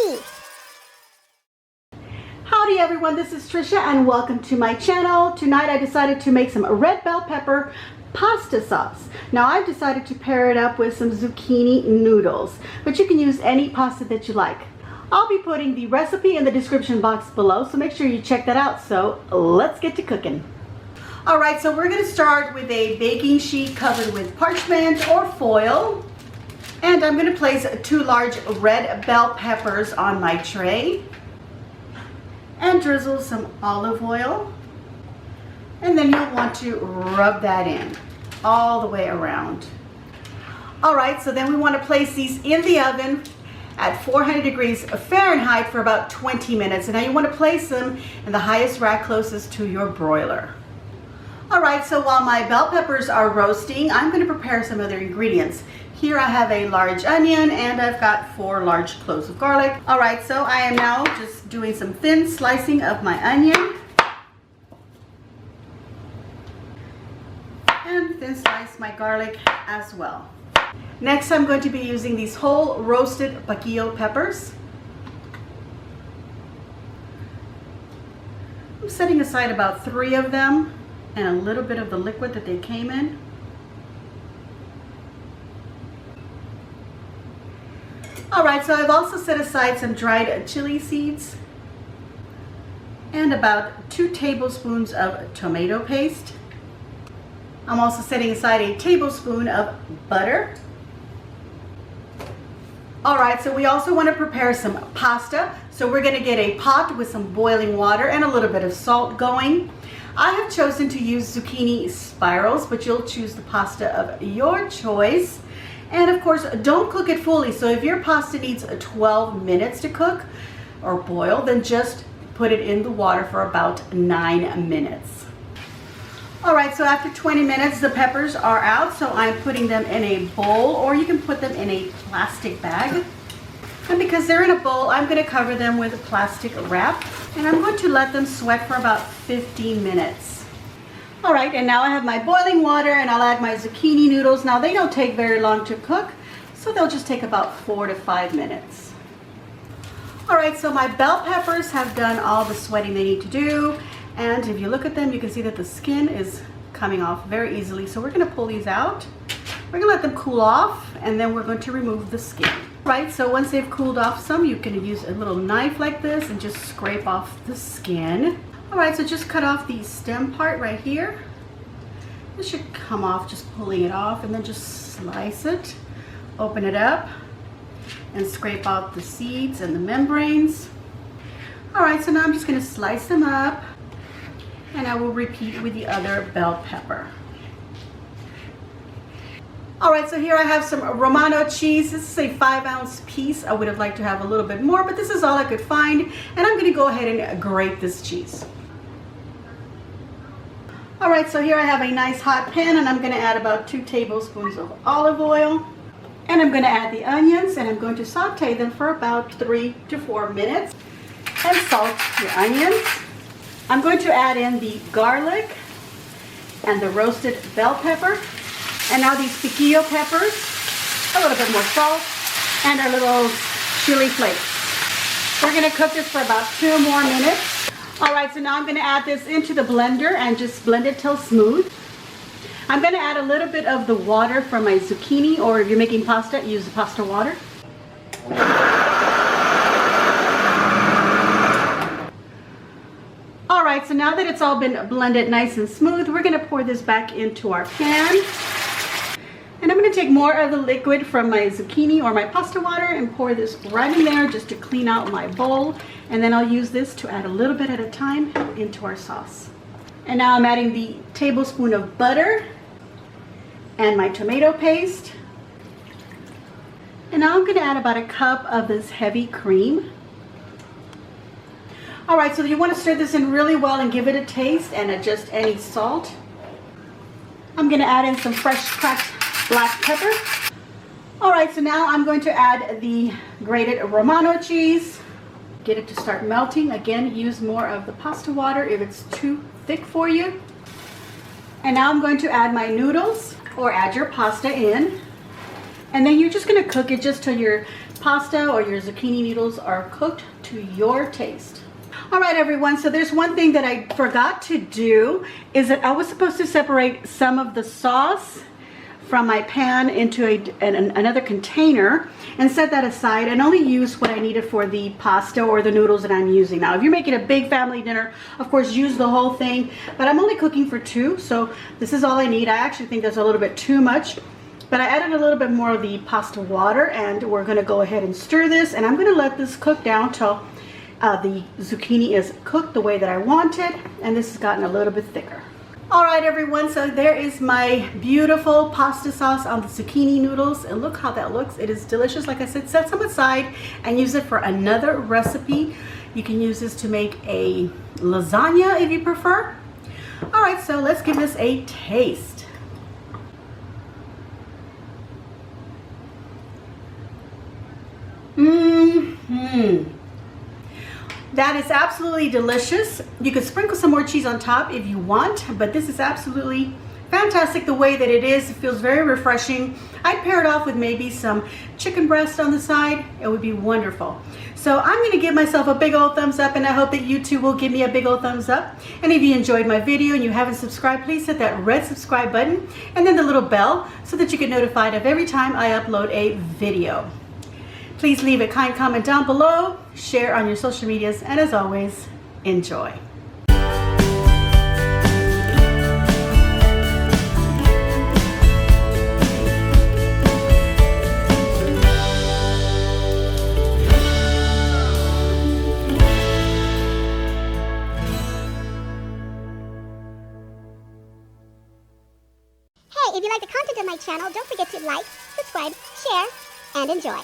zucchini. Howdy everyone, this is Trisha and welcome to my channel. Tonight I decided to make some red bell pepper pasta sauce. Now I've decided to pair it up with some zucchini noodles, but you can use any pasta that you like. I'll be putting the recipe in the description box below, so make sure you check that out. So let's get to cooking. Alright, so we're going to start with a baking sheet covered with parchment or foil. And I'm going to place 2 large red bell peppers on my tray. And drizzle some olive oil. And then you'll want to rub that in all the way around. Alright, so then we want to place these in the oven at 400 degrees Fahrenheit for about 20 minutes. And now you want to place them in the highest rack closest to your broiler. Alright, so while my bell peppers are roasting, I'm going to prepare some other ingredients. Here I have a large onion and I've got 4 large cloves of garlic. Alright, so I am now just doing some thin slicing of my onion. And thin slice my garlic as well. Next I'm going to be using these whole roasted piquillo peppers. I'm setting aside about 3 of them and a little bit of the liquid that they came in. Alright, so I've also set aside some dried chili seeds and about 2 tablespoons of tomato paste. I'm also setting aside a tablespoon of butter. Alright, so we also want to prepare some pasta. So we're going to get a pot with some boiling water and a little bit of salt going. I have chosen to use zucchini spirals, but you'll choose the pasta of your choice. And of course, don't cook it fully. So if your pasta needs 12 minutes to cook or boil, then just put it in the water for about 9 minutes. Alright, so after 20 minutes, the peppers are out. So I'm putting them in a bowl, or you can put them in a plastic bag. And because they're in a bowl, I'm going to cover them with a plastic wrap. And I'm going to let them sweat for about 15 minutes. Alright, and now I have my boiling water and I'll add my zucchini noodles. Now they don't take very long to cook, so they'll just take about 4 to 5 minutes. Alright, so my bell peppers have done all the sweating they need to do. And if you look at them, you can see that the skin is coming off very easily. So we're going to pull these out. We're going to let them cool off and then we're going to remove the skin. Right, so once they've cooled off some, you can use a little knife like this and just scrape off the skin. Alright, so just cut off the stem part right here. This should come off just pulling it off, and then just slice it, open it up, and scrape out the seeds and the membranes. Alright, so now I'm just going to slice them up, and I will repeat with the other bell pepper. Alright, so here I have some Romano cheese. This is a 5-ounce piece. I would have liked to have a little bit more, but this is all I could find. And I'm going to go ahead and grate this cheese. Alright, so here I have a nice hot pan and I'm going to add about 2 tablespoons of olive oil. And I'm going to add the onions and I'm going to saute them for about 3 to 4 minutes. And salt your onions. I'm going to add in the garlic and the roasted bell pepper. And now these piquillo peppers, a little bit more salt, and our little chili flakes. We're going to cook this for about 2 more minutes. Alright, so now I'm going to add this into the blender and just blend it till smooth. I'm going to add a little bit of the water from my zucchini, or if you're making pasta, use the pasta water. Alright, so now that it's all been blended nice and smooth, we're going to pour this back into our pan. And I'm going to take more of the liquid from my zucchini or my pasta water and pour this right in there just to clean out my bowl. And then I'll use this to add a little bit at a time into our sauce. And now I'm adding the tablespoon of butter and my tomato paste. And now I'm going to add about a cup of this heavy cream. Alright, so you want to stir this in really well and give it a taste and adjust any salt. I'm going to add in some fresh cracked black pepper. Alright, so now I'm going to add the grated Romano cheese. Get it to start melting. Again, use more of the pasta water if it's too thick for you. And now I'm going to add my noodles, or add your pasta in. And then you're just going to cook it just till your pasta or your zucchini noodles are cooked to your taste. All right, everyone, so there's one thing that I forgot to do, is that I was supposed to separate some of the sauce from my pan into another container and set that aside and only use what I needed for the pasta or the noodles that I'm using. Now, if you're making a big family dinner, of course, use the whole thing, but I'm only cooking for 2, so this is all I need. I actually think that's a little bit too much, but I added a little bit more of the pasta water, and we're gonna go ahead and stir this, and I'm gonna let this cook down till the zucchini is cooked the way that I wanted, and this has gotten a little bit thicker. All right, everyone, so there is my beautiful pasta sauce on the zucchini noodles, and look how that looks. It is delicious. Like I said, set some aside and use it for another recipe. You can use this to make a lasagna if you prefer. All right, so let's give this a taste. That is absolutely delicious. You could sprinkle some more cheese on top if you want, but this is absolutely fantastic the way that it is. It feels very refreshing. I'd pair it off with maybe some chicken breast on the side. It would be wonderful. So I'm going to give myself a big old thumbs up, and I hope that you too will give me a big old thumbs up. And if you enjoyed my video and you haven't subscribed, please hit that red subscribe button and then the little bell so that you get notified of every time I upload a video. Please leave a kind comment down below, share on your social medias, and as always, enjoy. Hey, if you like the content of my channel, don't forget to like, subscribe, share, and enjoy.